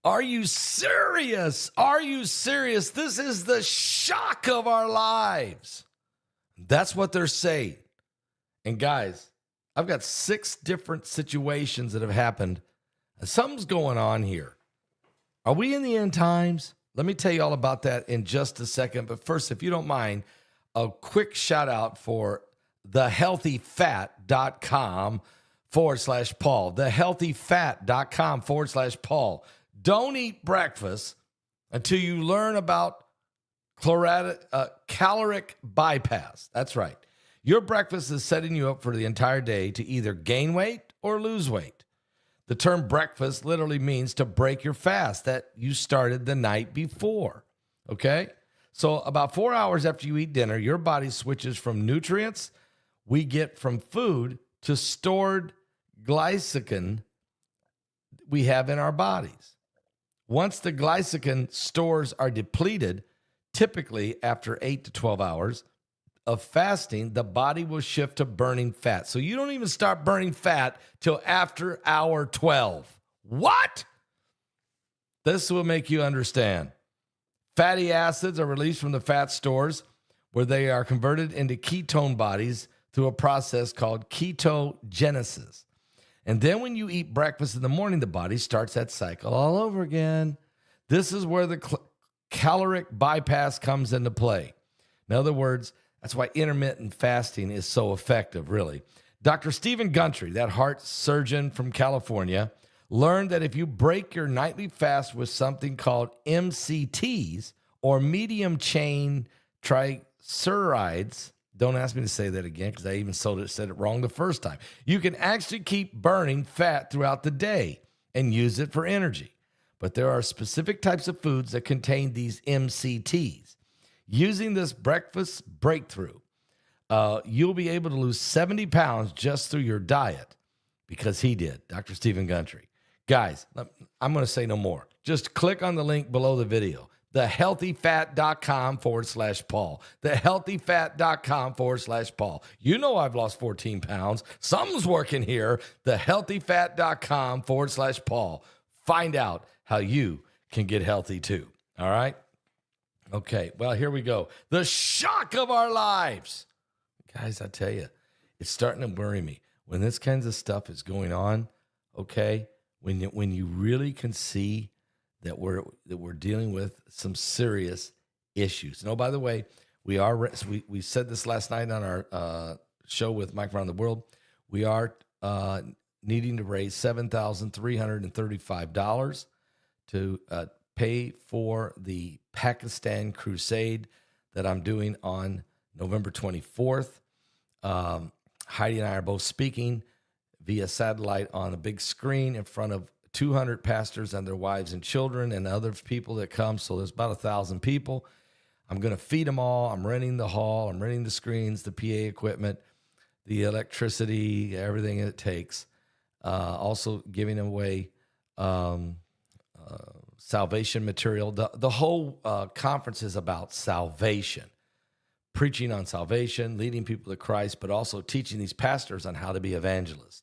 Are you serious? Are you serious? This is the shock of our lives. That's what they're saying. And guys, I've got 6 different situations that have happened. Something's going on here. Are we in the end times? Let me tell you all about that in just a second. But first, if you don't mind, a quick shout out for thehealthyfat.com/Paul. Thehealthyfat.com/Paul. Don't eat breakfast until you learn about caloric bypass. That's right. Your breakfast is setting you up for the entire day to either gain weight or lose weight. The term breakfast literally means to break your fast that you started the night before. Okay? So about 4 hours after you eat dinner, your body switches from nutrients we get from food to stored glycogen we have in our bodies. Once the glycogen stores are depleted, typically after 8 to 12 hours of fasting, the body will shift to burning fat. So you don't even start burning fat till after hour 12. What? This will make you understand. Fatty acids are released from the fat stores where they are converted into ketone bodies through a process called ketogenesis. And then when you eat breakfast in the morning, the body starts that cycle all over again. This is where the caloric bypass comes into play. In other words, that's why intermittent fasting is so effective, really. Dr. Stephen Gundry, that heart surgeon from California, learned that if you break your nightly fast with something called MCTs, or medium chain triglycerides, don't ask me to say that again because I even said it wrong the first time. You can actually keep burning fat throughout the day and use it for energy. But there are specific types of foods that contain these MCTs. Using this breakfast breakthrough, you'll be able to lose 70 pounds just through your diet because he did, Dr. Stephen Gundry. Guys, I'm going to say no more. Just click on the link below the video. Thehealthyfat.com/Paul. Thehealthyfat.com/Paul. You know I've lost 14 pounds. Something's working here. Thehealthyfat.com/Paul. Find out how you can get healthy too. All right? Okay, well, here we go. The shock of our lives. Guys, I tell you, it's starting to worry me. When this kinds of stuff is going on, okay, when you really can see that we're dealing with some serious issues. And oh, by the way, we said this last night on our show with Mike Around the World. We are needing to raise $7,335 to pay for the Pakistan crusade that I'm doing on November 24th. Heidi and I are both speaking via satellite on a big screen in front of 200 pastors and their wives and children and other people that come. So there's about 1,000 people. I'm going to feed them all. I'm renting the hall. I'm renting the screens, the PA equipment, the electricity, everything it takes. Also giving away salvation material. The whole conference is about salvation, preaching on salvation, leading people to Christ, but also teaching these pastors on how to be evangelists.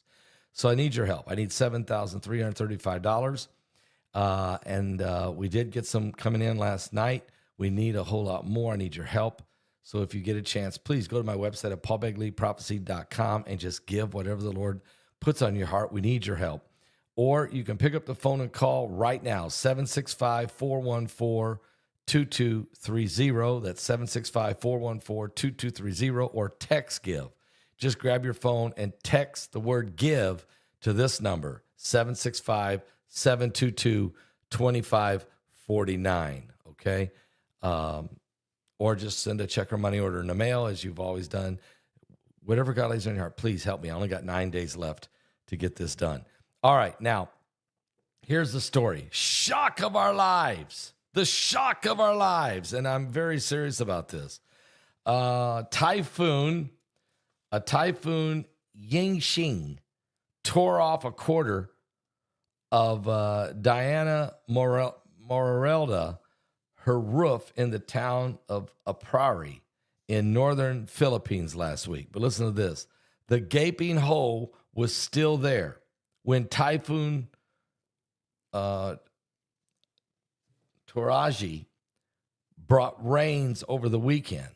So I need your help. I need $7,335. We did get some coming in last night. We need a whole lot more. I need your help. So if you get a chance, please go to my website at paulbegleyprophecy.com and just give whatever the Lord puts on your heart. We need your help. Or you can pick up the phone and call right now, 765-414-2230. That's 765-414-2230, or text give. Just grab your phone and text the word give to this number, 765-722-2549, okay? Or just send a check or money order in the mail, as you've always done. Whatever God lays on your heart, please help me. I only got 9 days left to get this done. All right, now, here's the story. Shock of our lives. The shock of our lives. And I'm very serious about this. Typhoon Yingxing tore off a quarter of Diana Morelda, her roof in the town of Pkwy in northern Philippines last week. But listen to this. The gaping hole was still there when Typhoon Toraji brought rains over the weekend,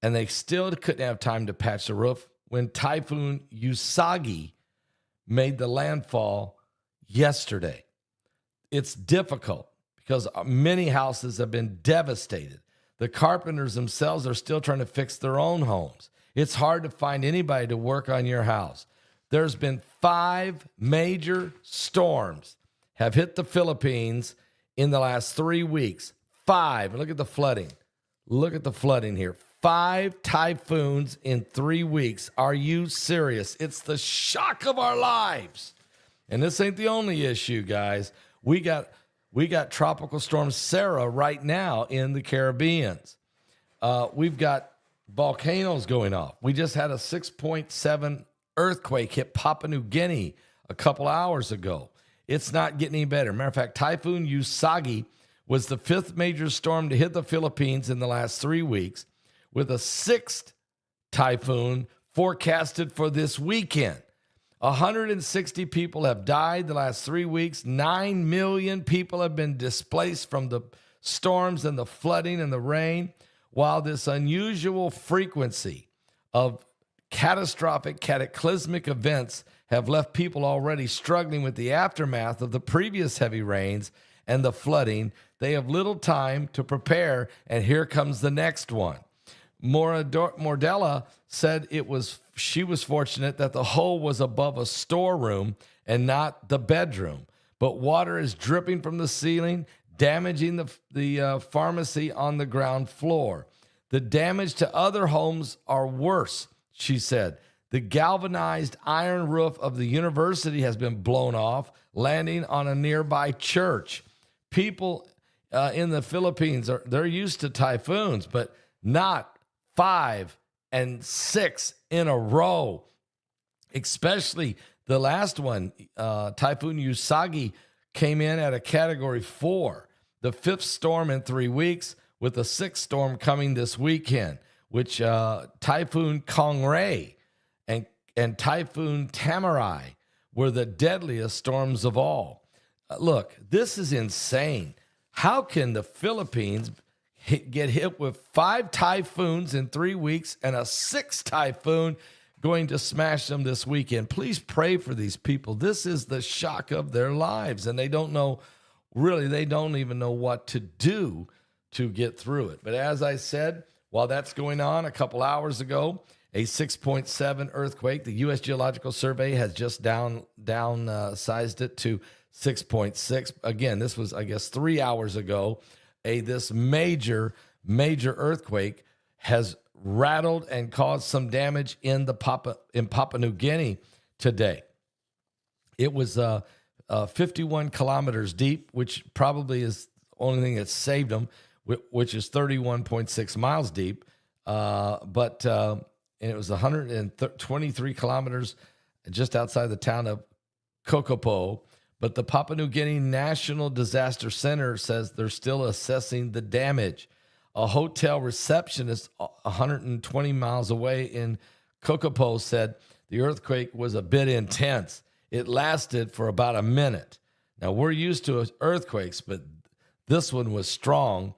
and they still couldn't have time to patch the roof when Typhoon Usagi made the landfall yesterday. It's difficult because many houses have been devastated. The carpenters themselves are still trying to fix their own homes. It's hard to find anybody to work on your house. There's been 5 major storms have hit the Philippines in the last 3 weeks. 5. Look at the flooding. Look at the flooding here. 5 typhoons in 3 weeks. Are you serious? It's the shock of our lives. And this ain't the only issue, guys. We got Tropical Storm Sara right now in the Caribbean. We've got volcanoes going off. We just had a 6.7 earthquake hit Papua New Guinea a couple hours ago. It's not getting any better. Matter of fact, Typhoon Usagi was the 5th major storm to hit the Philippines in the last 3 weeks, with a 6th typhoon forecasted for this weekend. 160 people have died the last 3 weeks. 9 million people have been displaced from the storms and the flooding and the rain, while this unusual frequency of catastrophic, cataclysmic events have left people already struggling with the aftermath of the previous heavy rains and the flooding. They have little time to prepare, and here comes the next one. Mordella said she was fortunate that the hole was above a storeroom and not the bedroom, but water is dripping from the ceiling, damaging the pharmacy on the ground floor. The damage to other homes are worse, she said. The galvanized iron roof of the university has been blown off, landing on a nearby church. People in the Philippines, they're used to typhoons, but not 5 and 6 in a row. Especially the last one, Typhoon Usagi, came in at a category 4, the 5th storm in 3 weeks, with a 6th storm coming this weekend, which Typhoon Kongray and Typhoon Tamarai were the deadliest storms of all. Look, this is insane. How can the Philippines get hit with 5 typhoons in 3 weeks and a 6th typhoon going to smash them this weekend? Please pray for these people. This is the shock of their lives, and they don't even know what to do to get through it. But as I said, while that's going on, a couple hours ago, a 6.7 earthquake. The U.S. Geological Survey has just downsized it to 6.6. Again, this was, I guess, 3 hours ago. This major earthquake has rattled and caused some damage in Papua New Guinea today. It was 51 kilometers deep, which probably is the only thing that saved them, which is 31.6 miles deep. And it was 123 kilometers just outside the town of Kokopo. But the Papua New Guinea National Disaster Center says they're still assessing the damage. A hotel receptionist 120 miles away in Kokopo said the earthquake was a bit intense. It lasted for about a minute. Now, we're used to earthquakes, but this one was strong.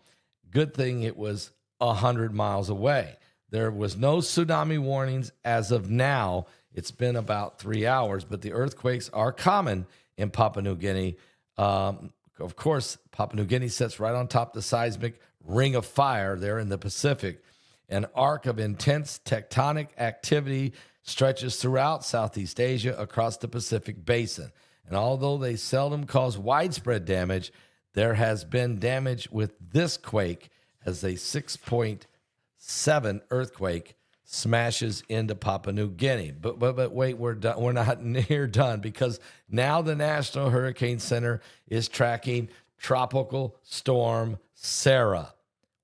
Good thing it was 100 miles away. There was no tsunami warnings as of now. It's been about 3 hours, but the earthquakes are common in Papua New Guinea. Of course, Papua New Guinea sits right on top of the seismic ring of fire there in the Pacific. An arc of intense tectonic activity stretches throughout Southeast Asia across the Pacific Basin. And although they seldom cause widespread damage, there has been damage with this quake as a 6.7 earthquake smashes into Papua New Guinea. But wait, we're done. We're not near done, because now the National Hurricane Center is tracking Tropical Storm Sara.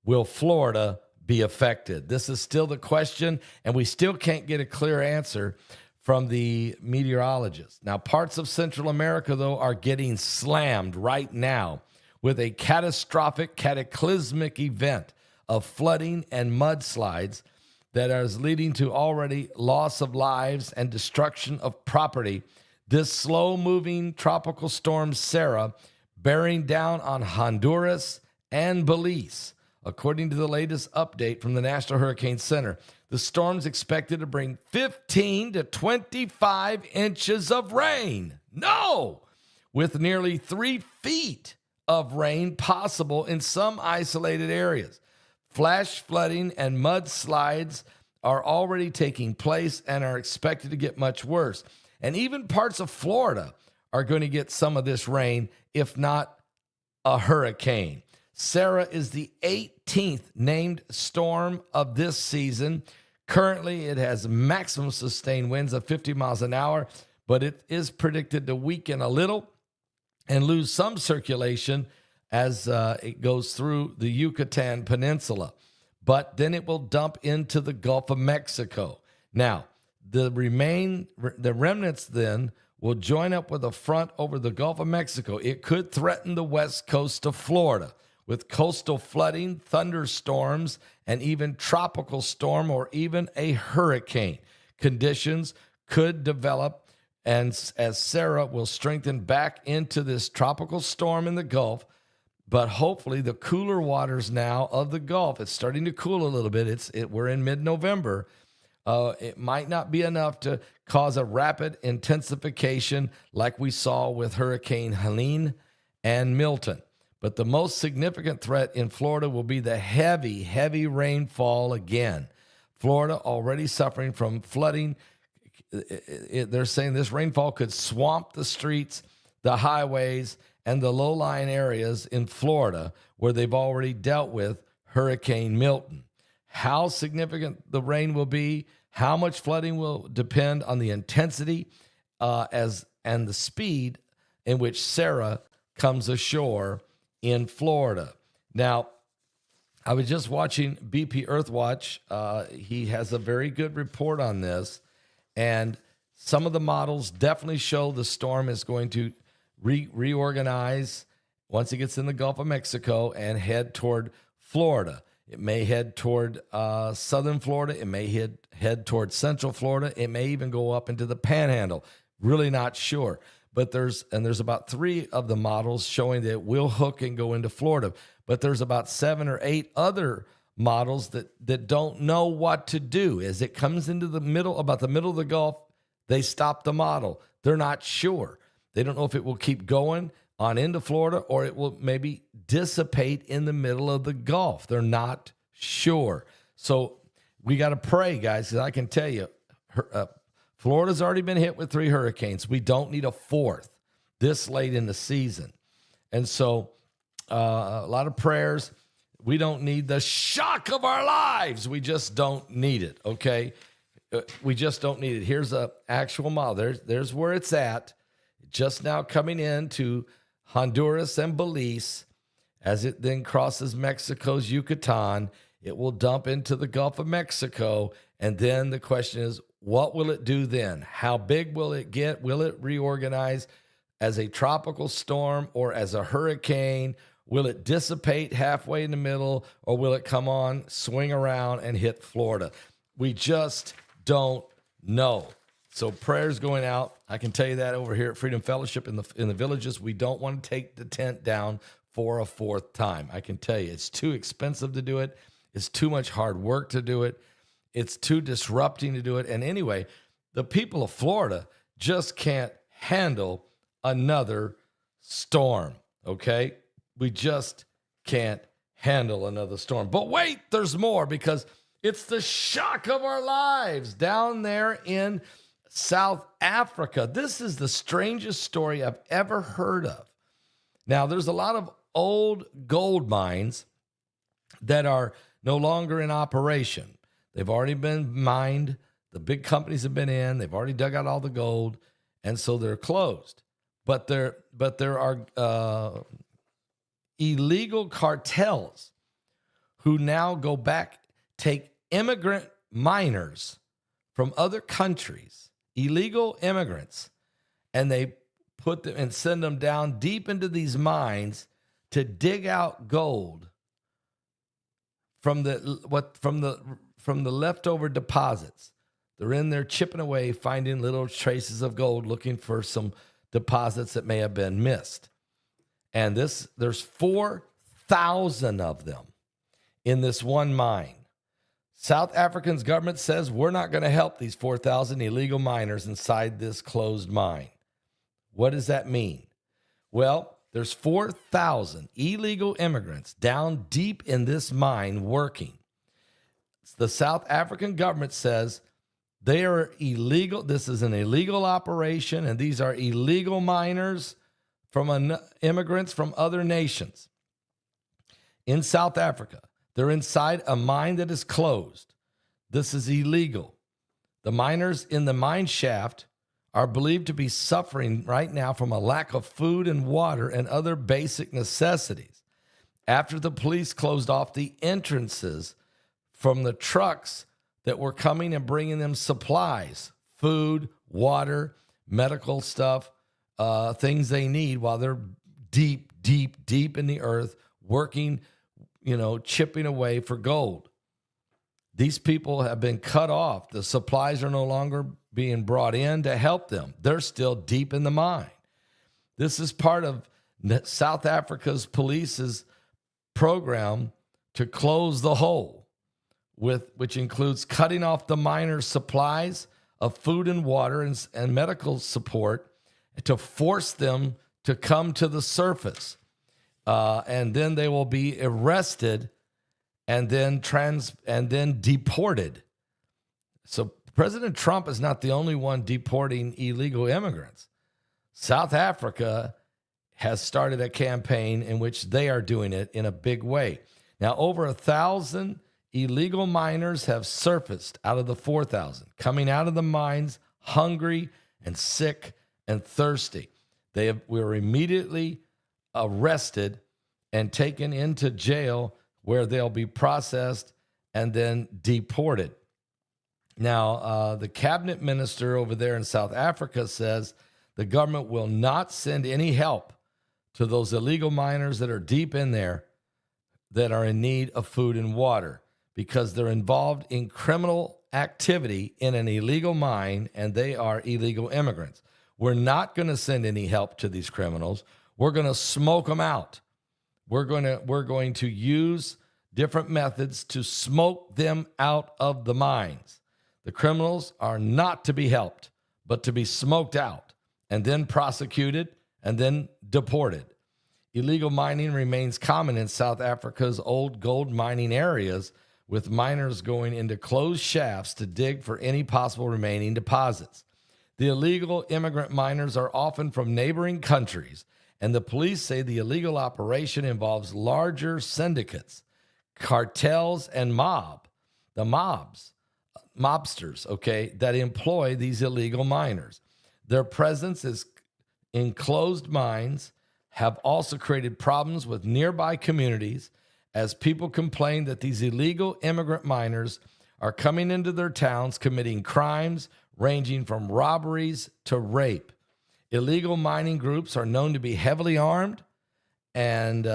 Will Florida be affected? This is still the question, and we still can't get a clear answer from the meteorologists. Now, parts of Central America, though, are getting slammed right now with a cataclysmic event of flooding and mudslides that is leading to already loss of lives and destruction of property. This slow-moving tropical storm Sara bearing down on Honduras and Belize. According to the latest update from the National Hurricane Center, the storm's expected to bring 15 to 25 inches of rain. No! With nearly 3 feet of rain possible in some isolated areas. Flash flooding and mudslides are already taking place and are expected to get much worse. And even parts of Florida are going to get some of this rain, if not a hurricane. Sara is the 18th named storm of this season. Currently, it has maximum sustained winds of 50 miles an hour, but it is predicted to weaken a little and lose some circulation as it goes through the Yucatan Peninsula. But then it will dump into the Gulf of Mexico. Now, the remnants then will join up with a front over the Gulf of Mexico. It could threaten the west coast of Florida with coastal flooding, thunderstorms, and even tropical storm or even a hurricane. Conditions could develop, and as Sara will strengthen back into this tropical storm in the Gulf. But hopefully the cooler waters now of the Gulf, it's starting to cool a little bit. We're in mid-November. It might not be enough to cause a rapid intensification like we saw with Hurricane Helene and Milton. But the most significant threat in Florida will be the heavy, heavy rainfall again. Florida already suffering from flooding. They're saying this rainfall could swamp the streets, the highways, and the low-lying areas in Florida where they've already dealt with Hurricane Milton. How significant the rain will be, how much flooding will depend on the intensity and the speed in which Sara comes ashore in Florida. Now, I was just watching BP Earthwatch. He has a very good report on this, and some of the models definitely show the storm is going to reorganize once it gets in the Gulf of Mexico and head toward Florida. It may head toward southern Florida. It may head toward central Florida. It may even go up into the Panhandle. Really not sure. But there's about 3 of the models showing that it will hook and go into Florida. But there's about 7 or 8 other models that don't know what to do. As it comes into the middle of the Gulf, they stop the model. They're not sure. They don't know if it will keep going on into Florida or it will maybe dissipate in the middle of the Gulf. They're not sure. So we got to pray, guys, because I can tell you, Florida's already been hit with 3 hurricanes. We don't need a 4th this late in the season. And so a lot of prayers. We don't need the shock of our lives. We just don't need it, okay? We just don't need it. Here's an actual model. There's where it's at. Just now coming into Honduras and Belize. As it then crosses Mexico's Yucatan, it will dump into the Gulf of Mexico. And then the question is, what will it do then? How big will it get? Will it reorganize as a tropical storm or as a hurricane? Will it dissipate halfway in the middle, or will it come on, swing around, and hit Florida? We just don't know. So prayers going out. I can tell you that over here at Freedom Fellowship in the villages, we don't want to take the tent down for a 4th time. I can tell you it's too expensive to do it. It's too much hard work to do it. It's too disrupting to do it. And anyway, the people of Florida just can't handle another storm, okay? We just can't handle another storm. But wait, there's more, because it's the shock of our lives down there in South Africa. This is the strangest story I've ever heard of. Now, there's a lot of old gold mines that are no longer in operation. They've already been mined. The big companies have been in. They've already dug out all the gold, and so they're closed. But there are illegal cartels who now go back, take immigrant miners from other countries, illegal immigrants, and they put them and send them down deep into these mines to dig out gold from the leftover deposits. They're in there chipping away, finding little traces of gold, looking for some deposits that may have been missed. And there's 4,000 of them in this one mine. South Africa's government says we're not going to help these 4,000 illegal miners inside this closed mine. What does that mean? Well, there's 4,000 illegal immigrants down deep in this mine working. The South African government says they are illegal. This is an illegal operation, and these are illegal miners from immigrants from other nations in South Africa. They're inside a mine that is closed. This is illegal. The miners in the mine shaft are believed to be suffering right now from a lack of food and water and other basic necessities. After the police closed off the entrances from the trucks that were coming and bringing them supplies, food, water, medical stuff, things they need while they're deep in the earth working, chipping away for gold. These people have been cut off. The supplies are no longer being brought in to help them. They're still deep in the mine. This is part of South Africa's police's program to close the hole, which includes cutting off the miners' supplies of food and water and medical support to force them to come to the surface. And then they will be arrested and then deported. So President Trump is not the only one deporting illegal immigrants. South Africa has started a campaign in which they are doing it in a big way. Now, over 1,000 illegal miners have surfaced out of the 4,000, coming out of the mines hungry and sick and thirsty. We were immediately arrested and taken into jail where they'll be processed and then deported. Now, the cabinet minister over there in South Africa says the government will not send any help to those illegal miners that are deep in there that are in need of food and water because they're involved in criminal activity in an illegal mine and they are illegal immigrants. We're not going to send any help to these criminals. We're going to smoke them out. We're going to use different methods to smoke them out of the mines. The criminals are not to be helped, but to be smoked out and then prosecuted and then deported. Illegal mining remains common in South Africa's old gold mining areas, with miners going into closed shafts to dig for any possible remaining deposits. The illegal immigrant miners are often from neighboring countries, and the police say the illegal operation involves larger syndicates, cartels, and mobsters, that employ these illegal miners. Their presence is in closed mines have also created problems with nearby communities as people complain that these illegal immigrant miners are coming into their towns committing crimes ranging from robberies to rape. Illegal mining groups are known to be heavily armed, and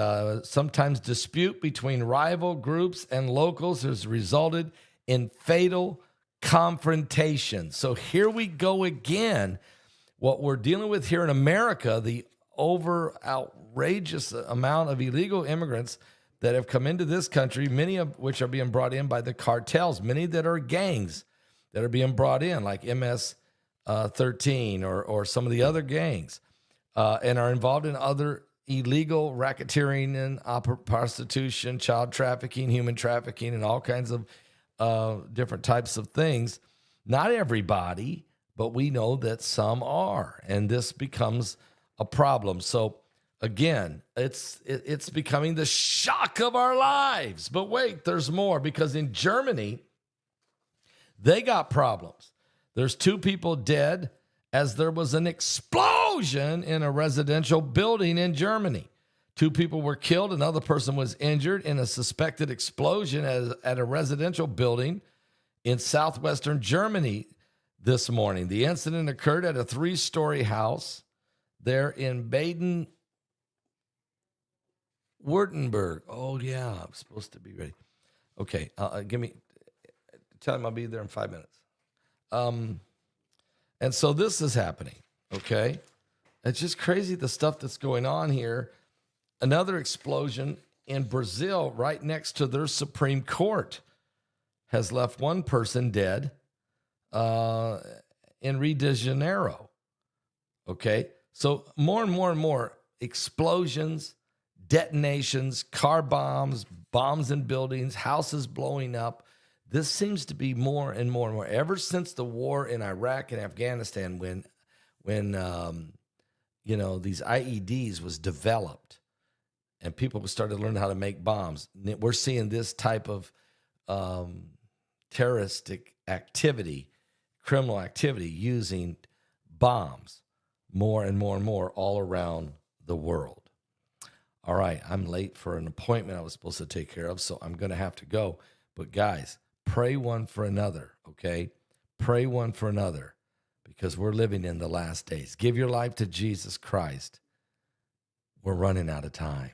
sometimes dispute between rival groups and locals has resulted in fatal confrontation. So here we go again. What we're dealing with here in America, the outrageous amount of illegal immigrants that have come into this country, many of which are being brought in by the cartels, many that are gangs that are being brought in, like MS-13 or some of the other gangs, and are involved in other illegal racketeering and prostitution, child trafficking, human trafficking, and all kinds of different types of things. Not everybody, but we know that some are, and this becomes a problem. So again, it's becoming the shock of our lives. But wait, there's more, because in Germany, they got problems. There's 2 people dead as there was an explosion in a residential building in Germany. 2 people were killed. Another person was injured in a suspected explosion at a residential building in southwestern Germany this morning. The incident occurred at a 3-story house there in Baden-Württemberg. Oh, yeah, I'm supposed to be ready. Okay, tell him I'll be there in 5 minutes. And so this is happening, okay? It's just crazy the stuff that's going on here. Another explosion in Brazil, right next to their Supreme Court, has left one person dead in Rio de Janeiro. Okay? So more and more and more explosions, detonations, car bombs, bombs in buildings, houses blowing up. This seems to be more and more and more. Ever since the war in Iraq and Afghanistan, when these IEDs was developed and people started to learn how to make bombs, we're seeing this type of terroristic activity, criminal activity using bombs more and more and more all around the world. All right, I'm late for an appointment I was supposed to take care of, so I'm going to have to go. But guys, pray one for another, okay? Pray one for another, because we're living in the last days. Give your life to Jesus Christ. We're running out of time.